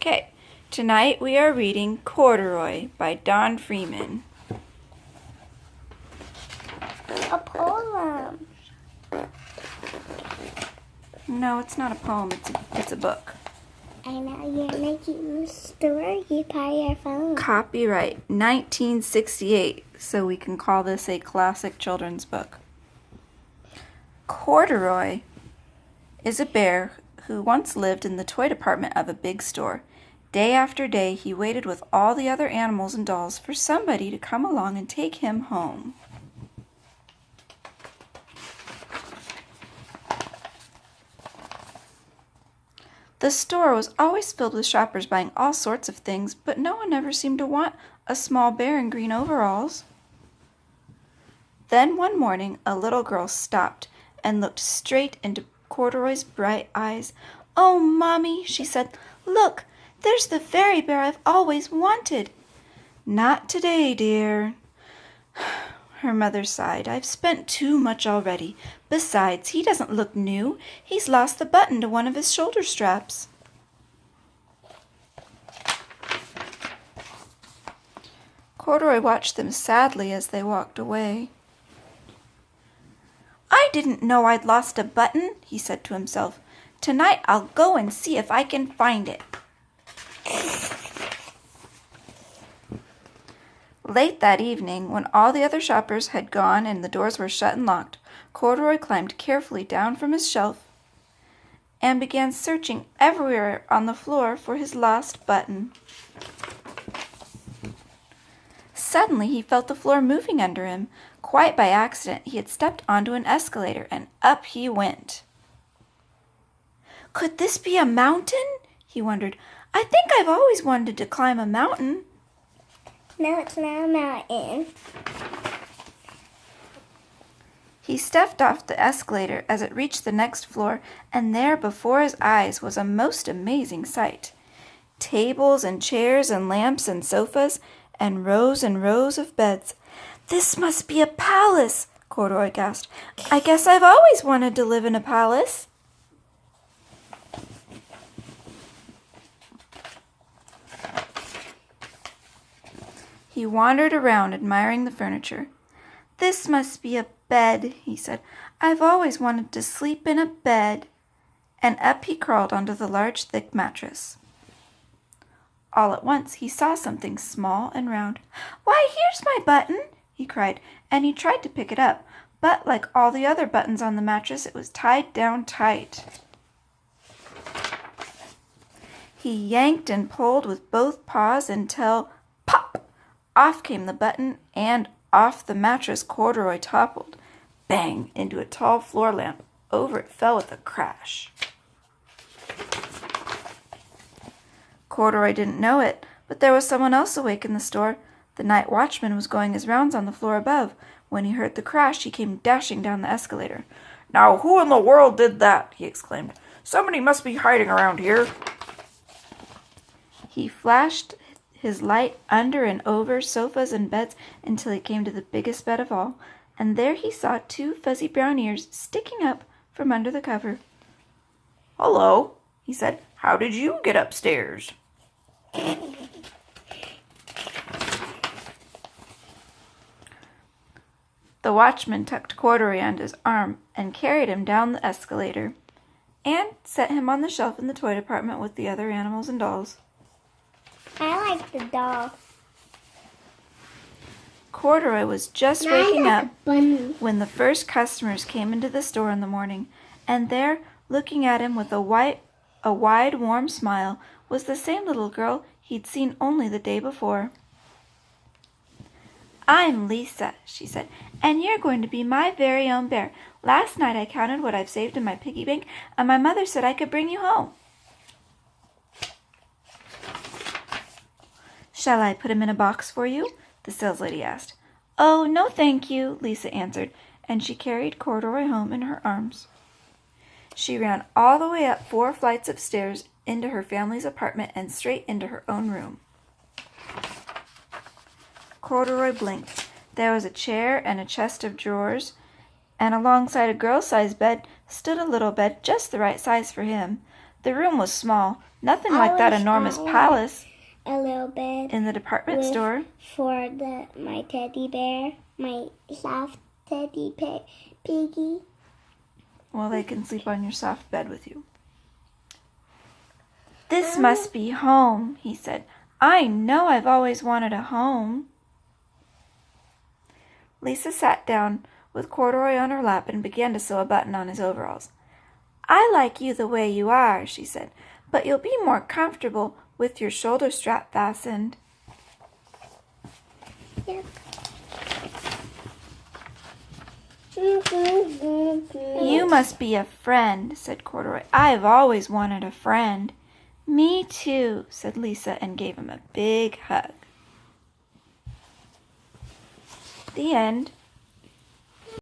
Okay, tonight we are reading Corduroy by Don Freeman. A poem. No, it's not a poem, it's a book. I know you're making a story by your phone. Copyright 1968, so we can call this a classic children's book. Corduroy is a bear who once lived in the toy department of a big store. Day after day, he waited with all the other animals and dolls for somebody to come along and take him home. The store was always filled with shoppers buying all sorts of things, but no one ever seemed to want a small bear in green overalls. Then one morning, a little girl stopped and looked straight into Corduroy's bright eyes. "Oh, Mommy," she said, "look, there's the fairy bear I've always wanted." "Not today, dear." Her mother sighed. "I've spent too much already. Besides, he doesn't look new. He's lost the button to one of his shoulder straps." Corduroy watched them sadly as they walked away. "I didn't know I'd lost a button," he said to himself. "Tonight I'll go and see if I can find it." Late that evening, when all the other shoppers had gone and the doors were shut and locked, Corduroy climbed carefully down from his shelf and began searching everywhere on the floor for his lost button. Suddenly, he felt the floor moving under him. Quite by accident, he had stepped onto an escalator, and up he went. "Could this be a mountain?" he wondered. "I think I've always wanted to climb a mountain." No, it's not a mountain. He stepped off the escalator as it reached the next floor, and there before his eyes was a most amazing sight. Tables and chairs and lamps and sofas and rows of beds. "This must be a palace," Corduroy gasped. "I guess I've always wanted to live in a palace." He wandered around, admiring the furniture. "This must be a bed," he said. "I've always wanted to sleep in a bed." And up he crawled onto the large, thick mattress. All at once he saw something small and round. "Why, here's my button!" he cried, and he tried to pick it up, but like all the other buttons on the mattress, it was tied down tight. He yanked and pulled with both paws until, pop! Off came the button, and off the mattress Corduroy toppled. Bang! Into a tall floor lamp. Over it fell with a crash. Corduroy didn't know it, but there was someone else awake in the store. The night watchman was going his rounds on the floor above. When he heard the crash, he came dashing down the escalator. "Now, who in the world did that?" he exclaimed. "Somebody must be hiding around here." He flashed his light under and over sofas and beds until he came to the biggest bed of all, and there he saw two fuzzy brown ears sticking up from under the cover. "Hello," he said. "How did you get upstairs?" The watchman tucked Corduroy under his arm and carried him down the escalator and set him on the shelf in the toy department with the other animals and dolls. I like the doll. Corduroy was just waking up bunny. when the first customers came into the store in the morning, and there, looking at him with a wide, warm smile, was the same little girl he'd seen only the day before. "I'm Lisa," she said, "and you're going to be my very own bear. Last night I counted what I've saved in my piggy bank, and my mother said I could bring you home." "Shall I put him in a box for you?" the saleslady asked. "Oh, no, thank you," Lisa answered, and she carried Corduroy home in her arms. She ran all the way up 4 flights of stairs into her family's apartment and straight into her own room. Corduroy blinked. There was a chair and a chest of drawers, and alongside a girl-sized bed stood a little bed just the right size for him. The room was small, nothing like that enormous palace A little bed in the department store. for my teddy bear, my soft teddy piggy. Well, they can sleep on your soft bed with you. This must be home, he said. I know I've always wanted a home. Lisa sat down with Corduroy on her lap and began to sew a button on his overalls. I like you the way you are, she said, but you'll be more comfortable with your shoulder strap fastened. Yep. You must be a friend, said Corduroy. I've always wanted a friend. Me too, said Lisa and gave him a big hug. The end.